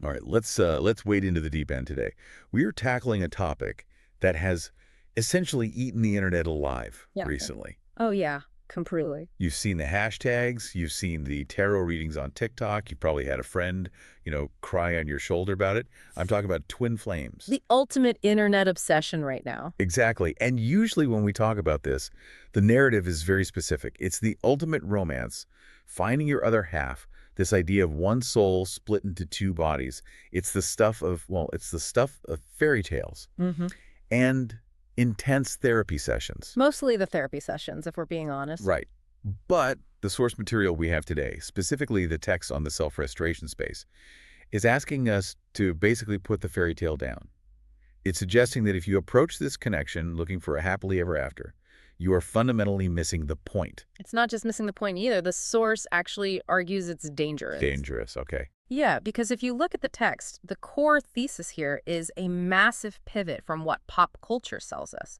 All right, let's wade into the deep end today. We are tackling a topic that has essentially eaten the internet alive Yeah. recently. Oh, yeah, completely. You've seen the hashtags, you've seen the tarot readings on TikTok, you've probably had a friend, cry on your shoulder about it. I'm talking about twin flames. The ultimate internet obsession right now. Exactly. And usually when we talk about this, the narrative is very specific. It's the ultimate romance, finding your other half, this idea of one soul split into two bodies. It's the stuff of fairy tales hmm and intense therapy sessions. Mostly the therapy sessions, if we're being honest. Right. But the source material we have today, specifically the text on the self-restoration space, is asking us to basically put the fairy tale down. It's suggesting that if you approach this connection looking for a happily ever after, you are fundamentally missing the point. It's not just missing the point either. The source actually argues it's dangerous. Dangerous, okay. Yeah, because if you look at the text, the core thesis here is a massive pivot from what pop culture sells us.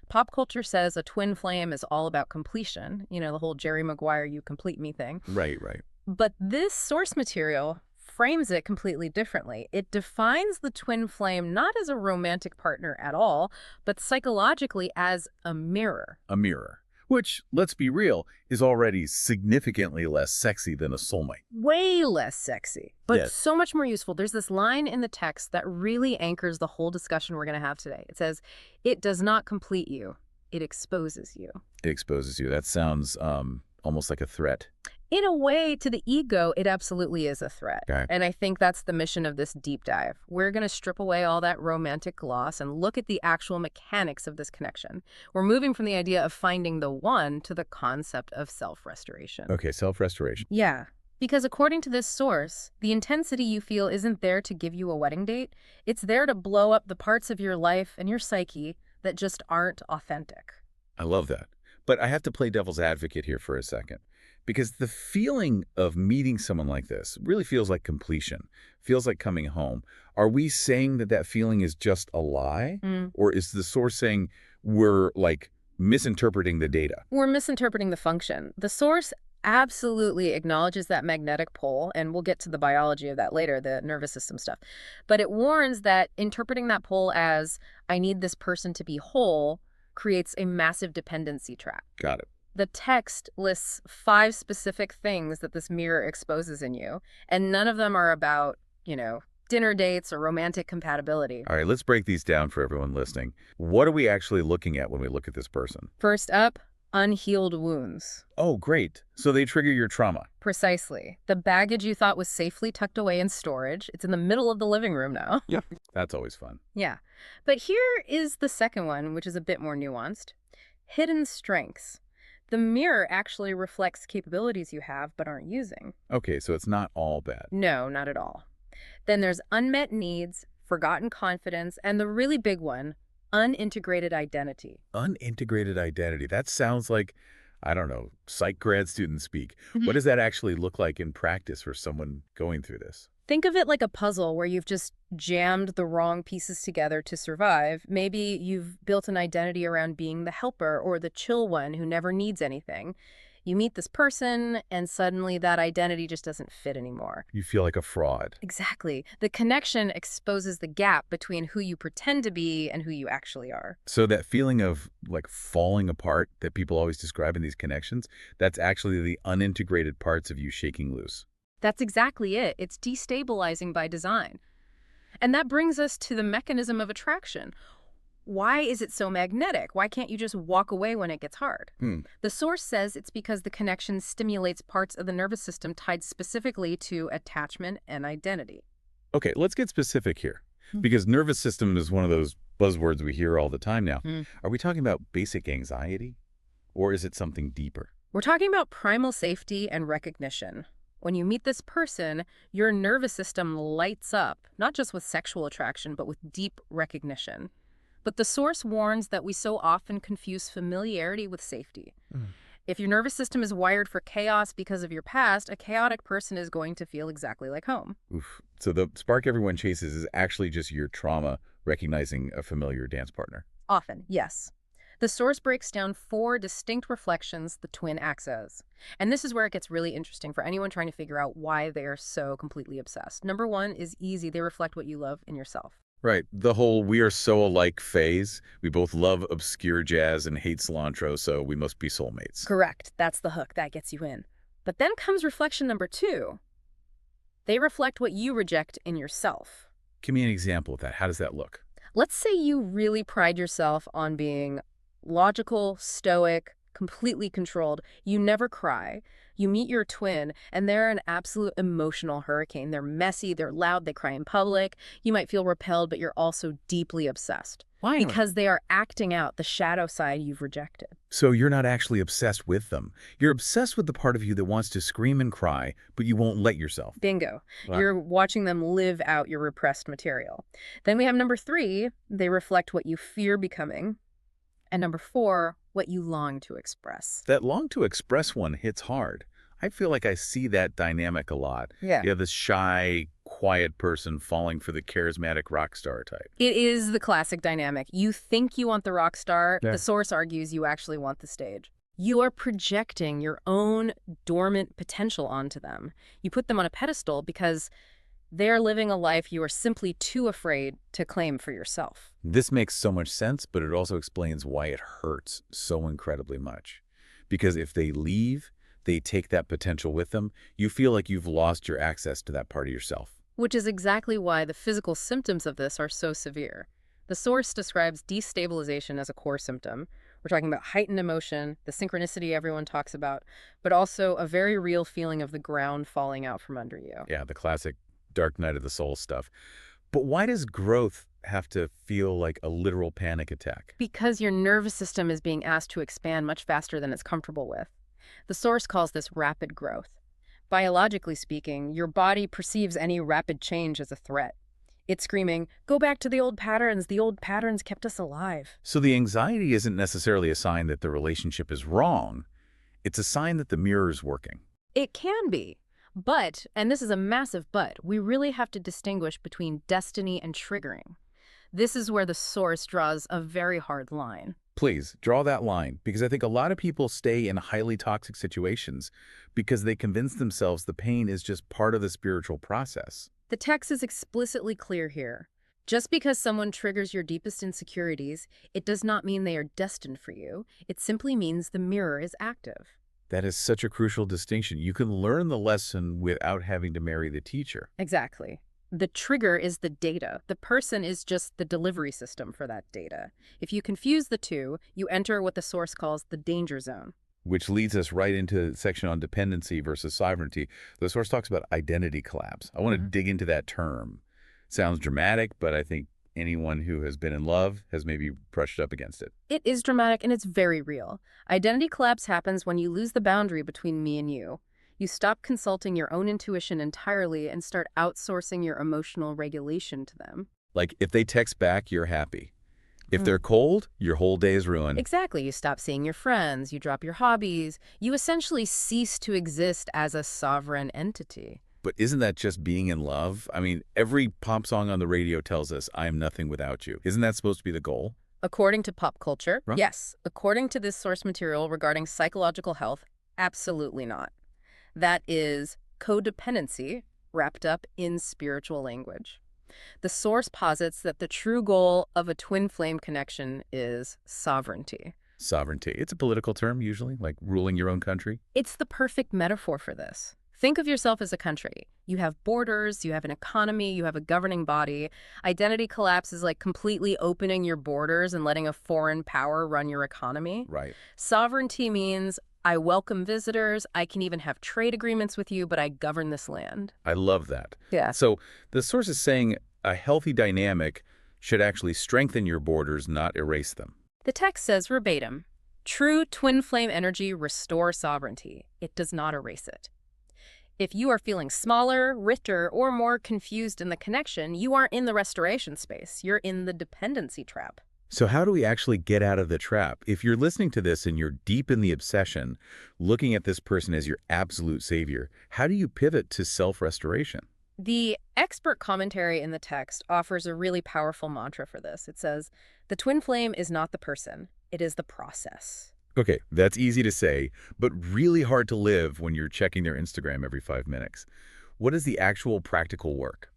Pop culture says a twin flame is all about completion, the whole Jerry Maguire, you complete me thing. Right, right. But this source material frames it completely differently. It defines the twin flame not as a romantic partner at all, but psychologically as a mirror. A mirror, which, let's be real, is already significantly less sexy than a soulmate. Way less sexy, but Yes. so much more useful. There's this line in the text that really anchors the whole discussion we're going to have today. It says, "It does not complete you, it exposes you." It exposes you. That sounds almost like a threat. In a way, to the ego, it absolutely is a threat. Okay. And I think that's the mission of this deep dive. We're going to strip away all that romantic gloss and look at the actual mechanics of this connection. We're moving from the idea of finding the one to the concept of self-restoration. Okay, self-restoration. Yeah, because according to this source, the intensity you feel isn't there to give you a wedding date. It's there to blow up the parts of your life and your psyche that just aren't authentic. I love that. But I have to play devil's advocate here for a second. Because the feeling of meeting someone like this really feels like completion, feels like coming home. Are we saying that that feeling is just a lie? Or is the source saying we're, misinterpreting the data? We're misinterpreting the function. The source absolutely acknowledges that magnetic pole, and we'll get to the biology of that later, the nervous system stuff. But it warns that interpreting that pole as, I need this person to be whole, creates a massive dependency trap. Got it. The text lists 5 specific things that this mirror exposes in you, and none of them are about, dinner dates or romantic compatibility. All right, let's break these down for everyone listening. What are we actually looking at when we look at this person? First up, unhealed wounds. Oh, great. So they trigger your trauma. Precisely. The baggage you thought was safely tucked away in storage, it's in the middle of the living room now. Yeah. That's always fun. Yeah. But here is the second one, which is a bit more nuanced. Hidden strengths. The mirror actually reflects capabilities you have but aren't using. Okay, so it's not all bad. No, not at all. Then there's unmet needs, forgotten confidence, and the really big one, unintegrated identity. Unintegrated identity. That sounds like, I don't know, psych grad student speak. What does that actually look like in practice for someone going through this? Think of it like a puzzle where you've just jammed the wrong pieces together to survive. Maybe you've built an identity around being the helper or the chill one who never needs anything. You meet this person, and suddenly that identity just doesn't fit anymore. You feel like a fraud. Exactly. The connection exposes the gap between who you pretend to be and who you actually are. So that feeling of falling apart that people always describe in these connections, that's actually the unintegrated parts of you shaking loose. That's exactly it. It's destabilizing by design. And that brings us to the mechanism of attraction. Why is it so magnetic? Why can't you just walk away when it gets hard? The source says it's because the connection stimulates parts of the nervous system tied specifically to attachment and identity. Okay, let's get specific here. Because nervous system is one of those buzzwords we hear all the time now. Are we talking about basic anxiety? Or is it something deeper? We're talking about primal safety and recognition. When you meet this person, your nervous system lights up, not just with sexual attraction, but with deep recognition. But the source warns that we so often confuse familiarity with safety. If your nervous system is wired for chaos because of your past, a chaotic person is going to feel exactly like home. Oof. So the spark everyone chases is actually just your trauma recognizing a familiar dance partner. Often, yes. The source breaks down 4 distinct reflections the twin acts as. And this is where it gets really interesting for anyone trying to figure out why they are so completely obsessed. Number 1 is easy. They reflect what you love in yourself. Right. The whole "we are so alike" phase. We both love obscure jazz and hate cilantro, so we must be soulmates. Correct. That's the hook. That gets you in. But then comes reflection number 2. They reflect what you reject in yourself. Give me an example of that. How does that look? Let's say you really pride yourself on being logical, stoic, completely controlled. You never cry. You meet your twin, and they're an absolute emotional hurricane. They're messy, they're loud, they cry in public. You might feel repelled, but you're also deeply obsessed. Why? Because they are acting out the shadow side you've rejected. So you're not actually obsessed with them. You're obsessed with the part of you that wants to scream and cry, but you won't let yourself. Bingo. Wow. You're watching them live out your repressed material. Then we have number 3, they reflect what you fear becoming. And number 4, what you long to express. That long to express one hits hard. I feel like I see that dynamic a lot. Yeah. You have this shy, quiet person falling for the charismatic rock star type. It is the classic dynamic. You think you want the rock star. Yeah. The source argues you actually want the stage. You are projecting your own dormant potential onto them. You put them on a pedestal because they're living a life you are simply too afraid to claim for yourself. This makes so much sense, but it also explains why it hurts so incredibly much. Because if they leave, they take that potential with them, you feel like you've lost your access to that part of yourself. Which is exactly why the physical symptoms of this are so severe. The source describes destabilization as a core symptom. We're talking about heightened emotion, the synchronicity everyone talks about, but also a very real feeling of the ground falling out from under you. Yeah, the classic dark night of the soul stuff. But why does growth have to feel like a literal panic attack? Because your nervous system is being asked to expand much faster than it's comfortable with. The source calls this rapid growth. Biologically speaking, your body perceives any rapid change as a threat. It's screaming, "Go back to the old patterns. The old patterns kept us alive." So the anxiety isn't necessarily a sign that the relationship is wrong. It's a sign that the mirror is working. It can be. But, and this is a massive but, we really have to distinguish between destiny and triggering. This is where the source draws a very hard line. Please, draw that line, because I think a lot of people stay in highly toxic situations because they convince themselves the pain is just part of the spiritual process. The text is explicitly clear here. Just because someone triggers your deepest insecurities, it does not mean they are destined for you. It simply means the mirror is active. That is such a crucial distinction. You can learn the lesson without having to marry the teacher. Exactly. The trigger is the data. The person is just the delivery system for that data. If you confuse the two, you enter what the source calls the danger zone. Which leads us right into the section on dependency versus sovereignty. The source talks about identity collapse. I want to dig into that term. Sounds dramatic, but I think anyone who has been in love has maybe brushed up against it. It is dramatic and it's very real. Identity collapse happens when you lose the boundary between me and you. You stop consulting your own intuition entirely and start outsourcing your emotional regulation to them. Like, if they text back, you're happy. If they're cold, your whole day is ruined. Exactly. You stop seeing your friends, you drop your hobbies. You essentially cease to exist as a sovereign entity. But isn't that just being in love? I mean, every pop song on the radio tells us, "I am nothing without you." Isn't that supposed to be the goal? According to pop culture, Right. yes. According to this source material regarding psychological health, absolutely not. That is codependency wrapped up in spiritual language. The source posits that the true goal of a twin flame connection is sovereignty. Sovereignty. It's a political term, usually, like ruling your own country. It's the perfect metaphor for this. Think of yourself as a country. You have borders, you have an economy, you have a governing body. Identity collapse is like completely opening your borders and letting a foreign power run your economy. Right. Sovereignty means I welcome visitors, I can even have trade agreements with you, but I govern this land. I love that. Yeah. So the source is saying a healthy dynamic should actually strengthen your borders, not erase them. The text says verbatim, true twin flame energy restores sovereignty. It does not erase it. If you are feeling smaller, richer, or more confused in the connection, you aren't in the restoration space. You're in the dependency trap. So how do we actually get out of the trap? If you're listening to this and you're deep in the obsession, looking at this person as your absolute savior, how do you pivot to self-restoration? The expert commentary in the text offers a really powerful mantra for this. It says, the twin flame is not the person. It is the process. Okay, that's easy to say, but really hard to live when you're checking their Instagram every 5 minutes. What is the actual practical work?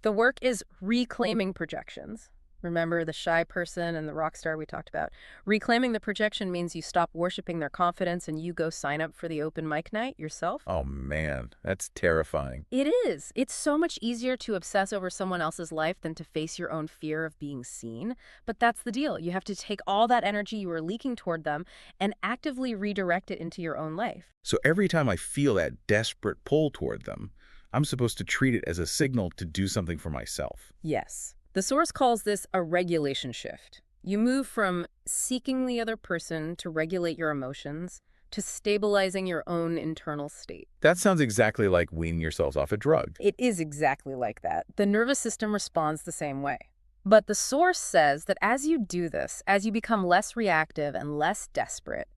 The work is reclaiming projections. Remember the shy person and the rock star we talked about? Reclaiming the projection means you stop worshiping their confidence and you go sign up for the open mic night yourself. Oh man, that's terrifying. It is. It's so much easier to obsess over someone else's life than to face your own fear of being seen. But that's the deal. You have to take all that energy you were leaking toward them and actively redirect it into your own life. So every time I feel that desperate pull toward them, I'm supposed to treat it as a signal to do something for myself. Yes. The source calls this a regulation shift. You move from seeking the other person to regulate your emotions to stabilizing your own internal state. That sounds exactly like weaning yourselves off a drug. It is exactly like that. The nervous system responds the same way. But the source says that as you do this, as you become less reactive and less desperate,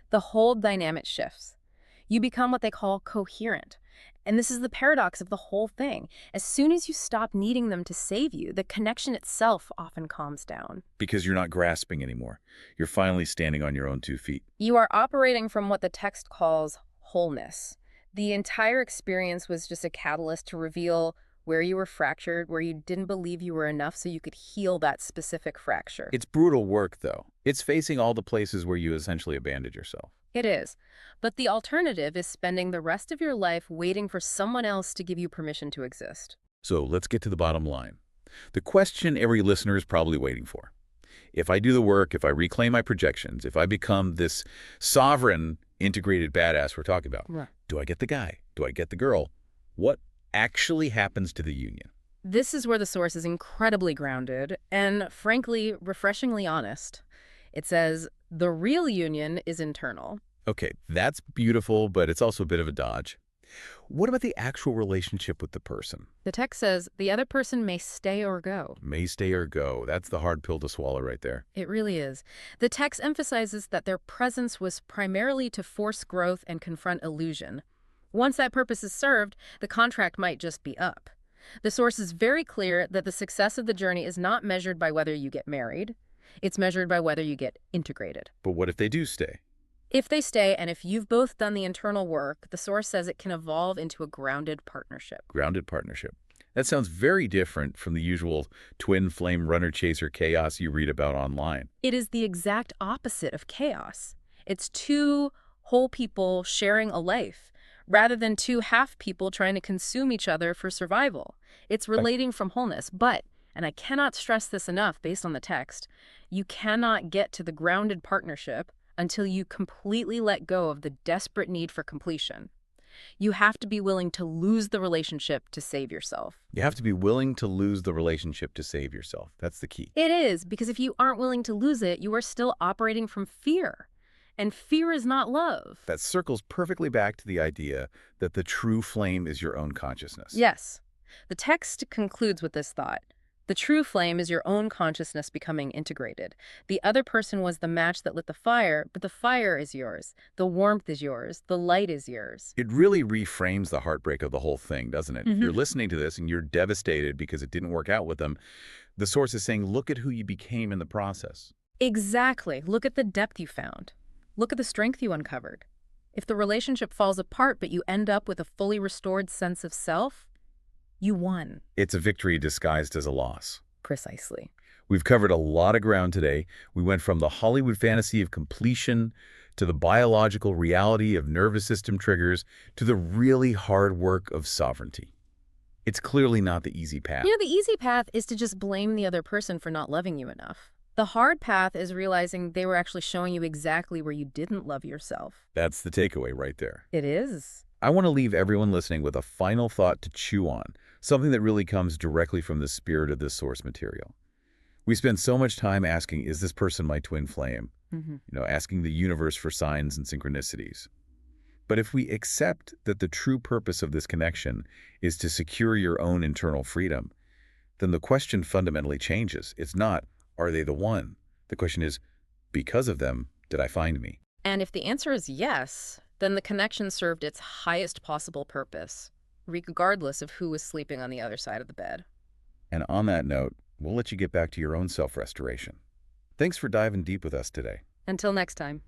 the whole dynamic shifts. You become what they call coherent. And this is the paradox of the whole thing. As soon as you stop needing them to save you, the connection itself often calms down. Because you're not grasping anymore. You're finally standing on your own 2 feet. You are operating from what the text calls wholeness. The entire experience was just a catalyst to reveal where you were fractured, where you didn't believe you were enough so you could heal that specific fracture. It's brutal work, though. It's facing all the places where you essentially abandoned yourself. It is. But the alternative is spending the rest of your life waiting for someone else to give you permission to exist. So let's get to the bottom line. The question every listener is probably waiting for. If I do the work, if I reclaim my projections, if I become this sovereign, integrated badass we're talking about, Right. do I get the guy? Do I get the girl? What actually happens to the union? This is where the source is incredibly grounded and, frankly, refreshingly honest. It says, the real union is internal. Okay, that's beautiful, but it's also a bit of a dodge. What about the actual relationship with the person? The text says the other person may stay or go. May stay or go. That's the hard pill to swallow right there. It really is. The text emphasizes that their presence was primarily to force growth and confront illusion. Once that purpose is served, the contract might just be up. The source is very clear that the success of the journey is not measured by whether you get married. It's measured by whether you get integrated. But what if they do stay? If they stay, and if you've both done the internal work, the source says it can evolve into a grounded partnership. Grounded partnership. That sounds very different from the usual twin flame runner chaser chaos you read about online. It is the exact opposite of chaos. It's two whole people sharing a life, rather than two half people trying to consume each other for survival. It's relating from wholeness, but, and I cannot stress this enough based on the text, you cannot get to the grounded partnership until you completely let go of the desperate need for completion. You have to be willing to lose the relationship to save yourself. You have to be willing to lose the relationship to save yourself. That's the key. It is, because if you aren't willing to lose it, you are still operating from fear. And fear is not love. That circles perfectly back to the idea that the true flame is your own consciousness. Yes. The text concludes with this thought. The true flame is your own consciousness becoming integrated. The other person was the match that lit the fire, but the fire is yours. The warmth is yours. The light is yours. It really reframes the heartbreak of the whole thing, doesn't it? Mm-hmm. You're listening to this and you're devastated because it didn't work out with them. The source is saying, look at who you became in the process. Exactly. Look at the depth you found. Look at the strength you uncovered. If the relationship falls apart but you end up with a fully restored sense of self, you won. It's a victory disguised as a loss. Precisely. We've covered a lot of ground today. We went from the Hollywood fantasy of completion to the biological reality of nervous system triggers to the really hard work of sovereignty. It's clearly not the easy path. You know, the easy path is to just blame the other person for not loving you enough. The hard path is realizing they were actually showing you exactly where you didn't love yourself. That's the takeaway right there. It is. I want to leave everyone listening with a final thought to chew on, something that really comes directly from the spirit of this source material. We spend so much time asking, is this person my twin flame? Asking the universe for signs and synchronicities. But if we accept that the true purpose of this connection is to secure your own internal freedom, then the question fundamentally changes. It's not, are they the one? The question is, because of them, did I find me? And if the answer is yes, then the connection served its highest possible purpose, regardless of who was sleeping on the other side of the bed. And on that note, we'll let you get back to your own self-restoration. Thanks for diving deep with us today. Until next time.